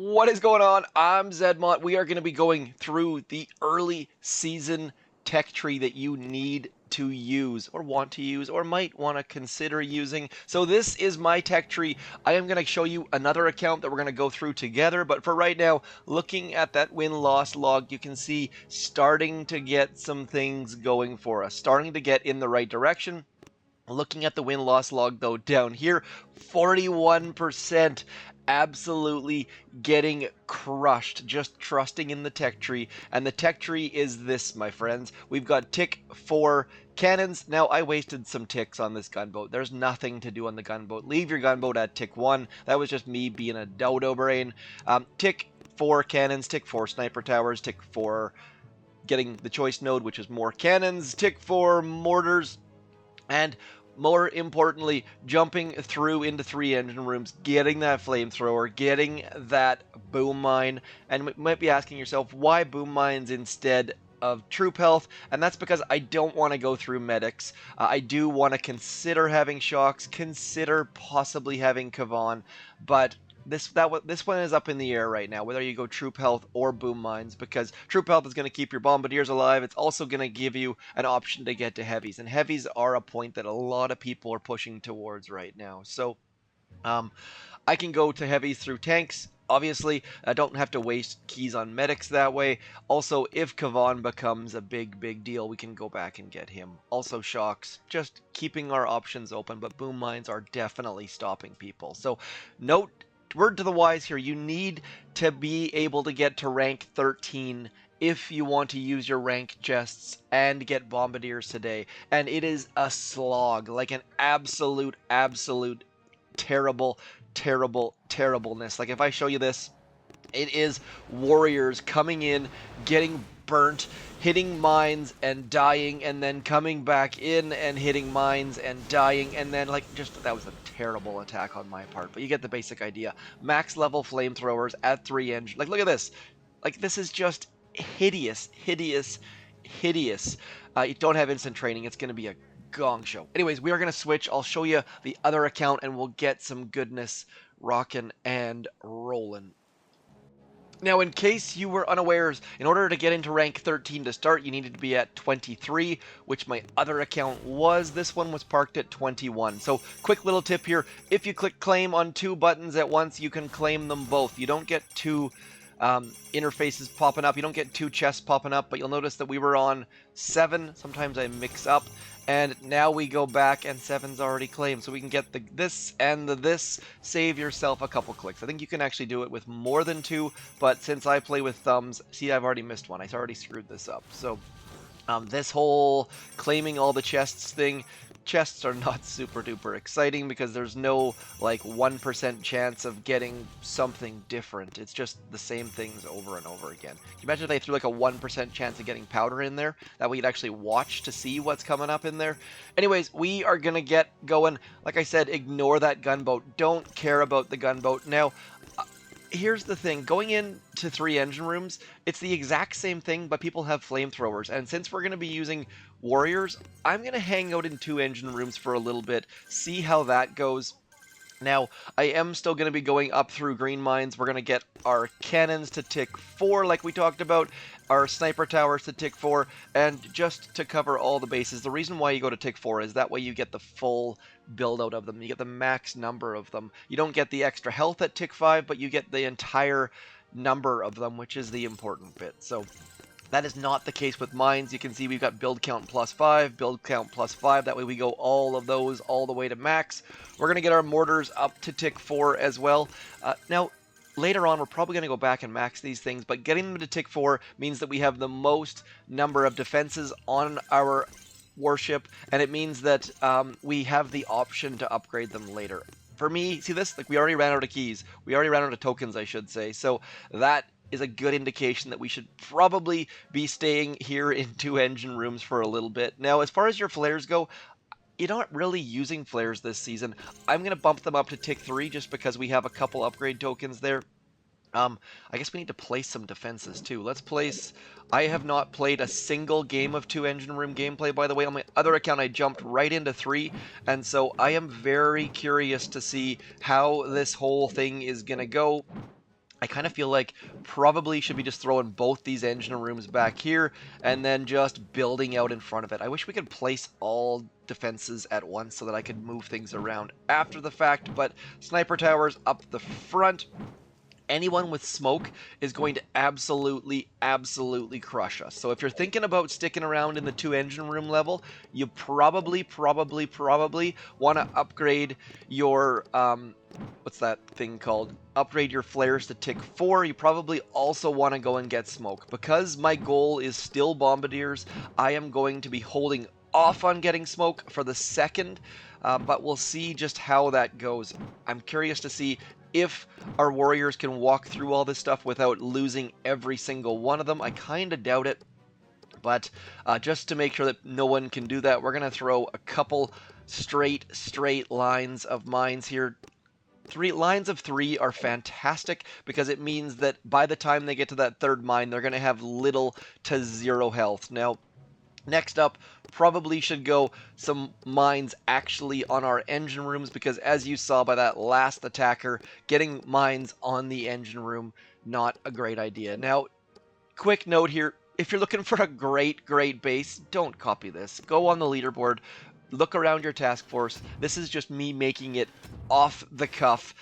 What is going on? I'm Zedmont. We are going to be going through the early season tech tree that you need to use or want to use or might want to consider using. So this is my tech tree. I am going to show you another account that we're going to go through together, but for right now, looking at that win-loss log, you can see starting to get some things going for us, starting to get in the right direction. Looking at the win-loss log, though, down here, 41%, absolutely getting crushed, just trusting in the tech tree. And the tech tree is this, my friends. We've got tick 4 cannons. Now, I wasted some ticks on this gunboat. There's nothing to do on the gunboat. Leave your gunboat at tick 1. That was just me being a dodo brain. Tick 4 cannons, tick 4 sniper towers, tick 4 getting the choice node, which is more cannons, tick 4 mortars, and more importantly, jumping through into 3 engine rooms, getting that flamethrower, getting that boom mine. And you might be asking yourself, why boom mines instead of troop health? And that's because I don't want to go through medics. I do want to consider having shocks, consider possibly having Kavan, but this one is up in the air right now, whether you go troop health or boom mines, because troop health is going to keep your Bombardiers alive. It's also going to give you an option to get to heavies, and heavies are a point that a lot of people are pushing towards right now. So I can go to heavies through tanks. Obviously, I don't have to waste keys on medics that way. Also, if Kavan becomes a big deal, we can go back and get him. Also, shocks, just keeping our options open, but boom mines are definitely stopping people. So note, word to the wise here, you need to be able to get to rank 13 if you want to use your rank chests and get Bombardiers today. And it is a slog, like an absolute terribleness. Like if I show you this, it is warriors coming in, getting burnt, hitting mines and dying, and then coming back in and hitting mines and dying, and then that was a terrible attack on my part, but you get the basic idea. Max level flamethrowers at 3 engine. Like, look at this. Like, this is just hideous. You don't have instant training. It's going to be a gong show. Anyways, we are going to switch. I'll show you the other account, and we'll get some goodness rocking and rolling. Now, in case you were unawares, in order to get into rank 13 to start, you needed to be at 23, which my other account was. This one was parked at 21. So, quick little tip here. If you click claim on 2 buttons at once, you can claim them both. You don't get 2 interfaces popping up. You don't get 2 chests popping up, but you'll notice that we were on 7. Sometimes I mix up. And now we go back and 7's already claimed. So we can get the this and the this. Save yourself a couple clicks. I think you can actually do it with more than 2, but since I play with thumbs, see, I've already missed one. I already screwed this up. So this whole claiming all the chests thing, chests are not super duper exciting because there's no like 1% chance of getting something different. It's just the same things over and over again. Can you imagine if they threw like a 1% chance of getting powder in there? That way you'd actually watch to see what's coming up in there. Anyways, we are gonna get going. Like I said, ignore that gunboat. Don't care about the gunboat. Now, here's the thing, going into 3 engine rooms, it's the exact same thing, but people have flamethrowers. And since we're going to be using warriors, I'm going to hang out in 2 engine rooms for a little bit, see how that goes. Now, I am still going to be going up through green mines. We're going to get our cannons to tick 4, like we talked about, our sniper towers to tick 4, and just to cover all the bases. The reason why you go to tick 4 is that way you get the full build out of them. You get the max number of them. You don't get the extra health at tick 5, but you get the entire number of them, which is the important bit. So that is not the case with mines. You can see we've got build count +5, build count +5. That way we go all of those all the way to max. We're going to get our mortars up to tick 4 as well. Now, later on, we're probably going to go back and max these things, but getting them to tick 4 means that we have the most number of defenses on our warship, and it means that we have the option to upgrade them later. For me, see this? Like, we already ran out of keys. We already ran out of tokens, I should say. So that is a good indication that we should probably be staying here in 2 engine rooms for a little bit. Now, as far as your flares go, you're not really using flares this season. I'm going to bump them up to tick 3 just because we have a couple upgrade tokens there. I guess we need to place some defenses too. Let's place... I have not played a single game of 2 engine room gameplay, by the way. On my other account, I jumped right into 3, and so I am very curious to see how this whole thing is going to go. I kind of feel like probably should be just throwing both these engine rooms back here and then just building out in front of it. I wish we could place all defenses at once so that I could move things around after the fact, but sniper towers up the front. Anyone with smoke is going to absolutely crush us. So if you're thinking about sticking around in the 2 engine room level, you probably want to upgrade your what's that thing called? Upgrade your flares to tick 4. You probably also want to go and get smoke. Because my goal is still Bombardiers, I am going to be holding off on getting smoke for the second, but we'll see just how that goes. I'm curious to see if our warriors can walk through all this stuff without losing every single one of them. I kind of doubt it, but just to make sure that no one can do that, we're going to throw a couple straight lines of mines here. 3 lines of 3 are fantastic because it means that by the time they get to that third mine, they're going to have little to zero health. Now, next up, probably should go some mines actually on our engine rooms, because as you saw by that last attacker, getting mines on the engine room, not a great idea. Now, quick note here, if you're looking for a great base, don't copy this. Go on the leaderboard, look around your task force. This is just me making it off the cuff.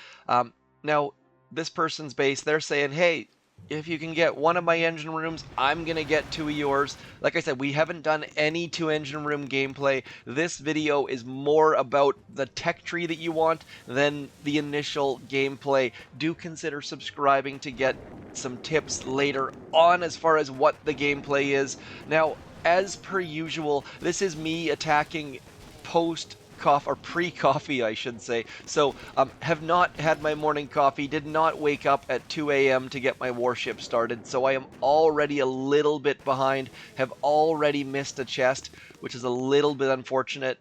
Now, this person's base, they're saying, hey, if you can get one of my engine rooms, I'm going to get 2 of yours. Like I said, we haven't done any 2 engine room gameplay. This video is more about the tech tree that you want than the initial gameplay. Do consider subscribing to get some tips later on as far as what the gameplay is. Now, as per usual, this is me attacking pre-coffee, I should say. So, have not had my morning coffee, did not wake up at 2 a.m. to get my warship started, so I am already a little bit behind, have already missed a chest, which is a little bit unfortunate.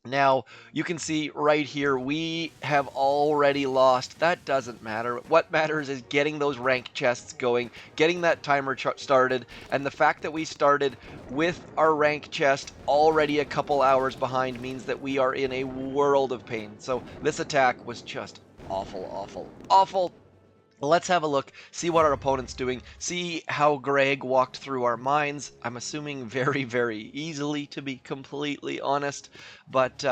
Now, you can see right here, we have already lost. That doesn't matter. What matters is getting those rank chests going, getting that timer started, and the fact that we started with our rank chest already a couple hours behind means that we are in a world of pain. So this attack was just awful. Let's have a look, see what our opponent's doing, see how Greg walked through our mines. I'm assuming very easily, to be completely honest. But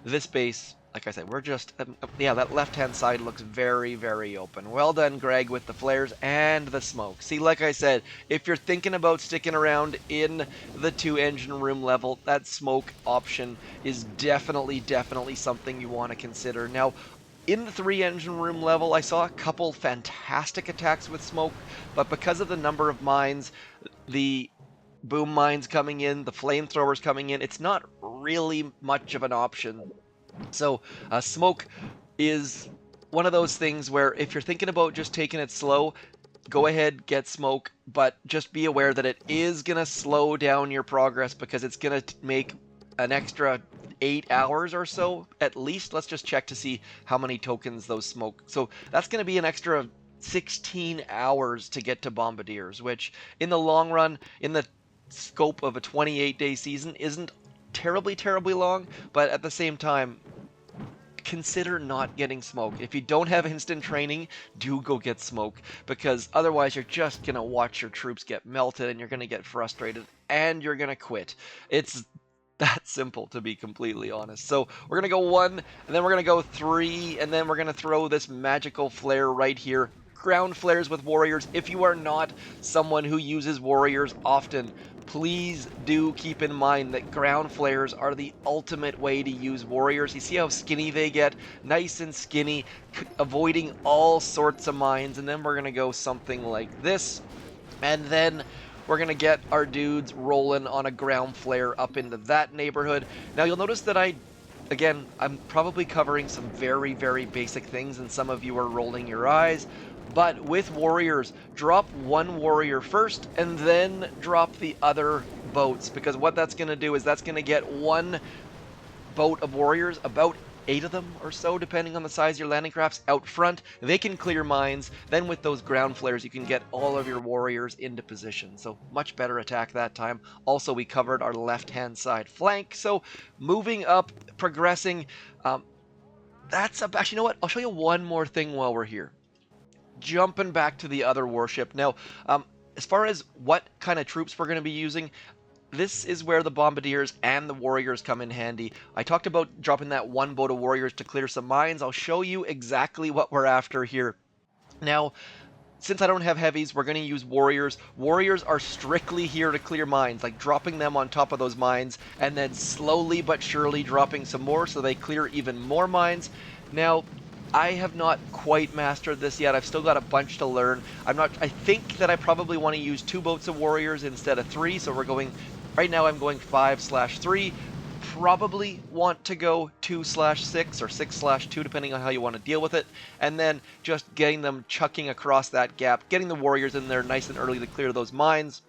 this base, like I said, we're just, yeah, that left-hand side looks very open. Well done, Greg, with the flares and the smoke. See, like I said, if you're thinking about sticking around in the 2 engine room level, that smoke option is definitely something you want to consider. Now, in the 3 engine room level, I saw a couple fantastic attacks with smoke, but because of the number of mines, the boom mines coming in, the flamethrowers coming in, it's not really much of an option. So smoke is one of those things where if you're thinking about just taking it slow, go ahead, get smoke, but just be aware that it is going to slow down your progress because it's going to make an extra 8 hours or so at least. Let's just check to see how many tokens those smoke. So that's going to be an extra 16 hours to get to Bombardiers, which in the long run, in the scope of a 28-day season, isn't terribly long, but at the same time, consider not getting smoke. If you don't have instant training, do go get smoke, because otherwise you're just going to watch your troops get melted and you're going to get frustrated and you're going to quit. It's that simple, to be completely honest. So we're going to go 1, and then we're going to go 3, and then we're going to throw this magical flare right here. Ground flares with warriors. If you are not someone who uses warriors often, please do keep in mind that ground flares are the ultimate way to use warriors. You see how skinny they get? Nice and skinny, avoiding all sorts of mines. And then we're going to go something like this. And then we're going to get our dudes rolling on a ground flare up into that neighborhood. Now, you'll notice that again, I'm probably covering some very basic things, and some of you are rolling your eyes. But with warriors, drop 1 warrior first, and then drop the other boats, because what that's going to do is that's going to get 1 boat of warriors, about 8 of them or so, depending on the size of your landing crafts, out front. They can clear mines. Then with those ground flares, you can get all of your warriors into position. So much better attack that time. Also, we covered our left-hand side flank. So moving up, progressing. Actually, you know what? I'll show you one more thing while we're here. jumping back to the other warship. Now, as far as what kind of troops we're going to be using, this is where the Bombardiers and the Warriors come in handy. I talked about dropping that one boat of Warriors to clear some mines. I'll show you exactly what we're after here. Now, since I don't have heavies, we're going to use Warriors. Warriors are strictly here to clear mines, like dropping them on top of those mines, and then slowly but surely dropping some more so they clear even more mines. Now, I have not quite mastered this yet. I've still got a bunch to learn. I think that I probably want to use 2 boats of Warriors instead of 3, so we're going, right now I'm going 5/3. Probably want to go 2/6 or 6/2, depending on how you want to deal with it, and then just getting them chucking across that gap, getting the Warriors in there nice and early to clear those mines,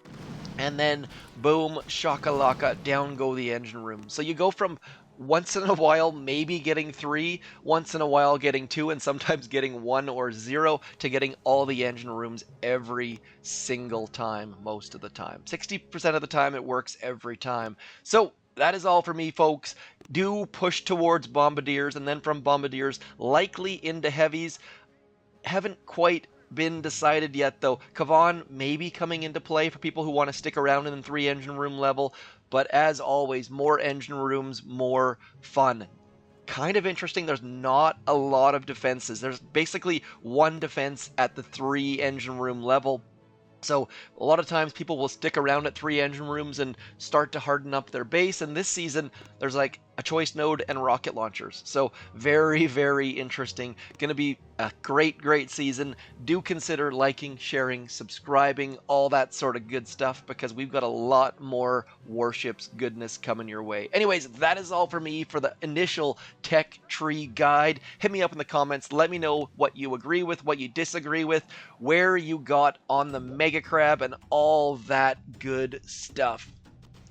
and then boom, shakalaka, down go the engine room. So you go from once in a while maybe getting 3, once in a while getting 2, and sometimes getting 1 or 0, to getting all the engine rooms every single time, most of the time. 60% of the time it works every time. So that is all for me, folks. Do push towards Bombardiers, and then from Bombardiers likely into heavies. Haven't quite been decided yet, though. Kavan may be coming into play for people who want to stick around in the 3 engine room level, but as always, more engine rooms, more fun. Kind of interesting, there's not a lot of defenses. There's basically 1 defense at the 3 engine room level. So a lot of times people will stick around at 3 engine rooms and start to harden up their base. And this season, there's like a choice node and rocket launchers. So very, very interesting. Going to be a great, great season. Do consider liking, sharing, subscribing, all that sort of good stuff, because we've got a lot more warships goodness coming your way. Anyways, that is all for me for the initial tech tree guide. Hit me up in the comments. Let me know what you agree with, what you disagree with, where you got on the Mega Crab, and all that good stuff.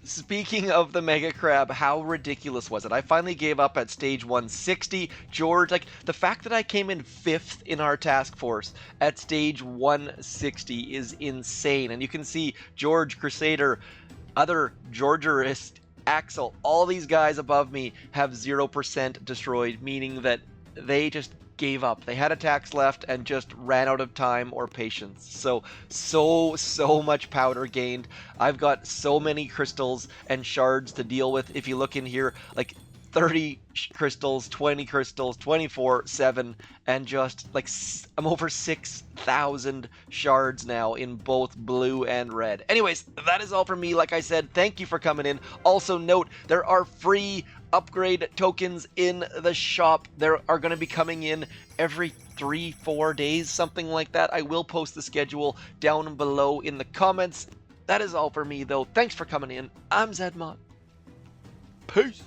Speaking of the Mega Crab, how ridiculous was it? I finally gave up at stage 160. George, like, the fact that I came in 5th in our task force at stage 160 is insane. And you can see George, Crusader, other Georgerist, Axel, all these guys above me have 0% destroyed, meaning that they just gave up. They had attacks left and just ran out of time or patience. So much powder gained. I've got so many crystals and shards to deal with. If you look in here, like 30 crystals, 20 crystals, 24, 7, and just like I'm over 6,000 shards now in both blue and red. Anyways, that is all from me. Like I said, thank you for coming in. Also note, there are free upgrade tokens in the shop. There are going to be coming in every 3-4 days, something like that. I will post the schedule down below in the comments. That is all for me, though. Thanks for coming in. I'm Zedmon. Peace.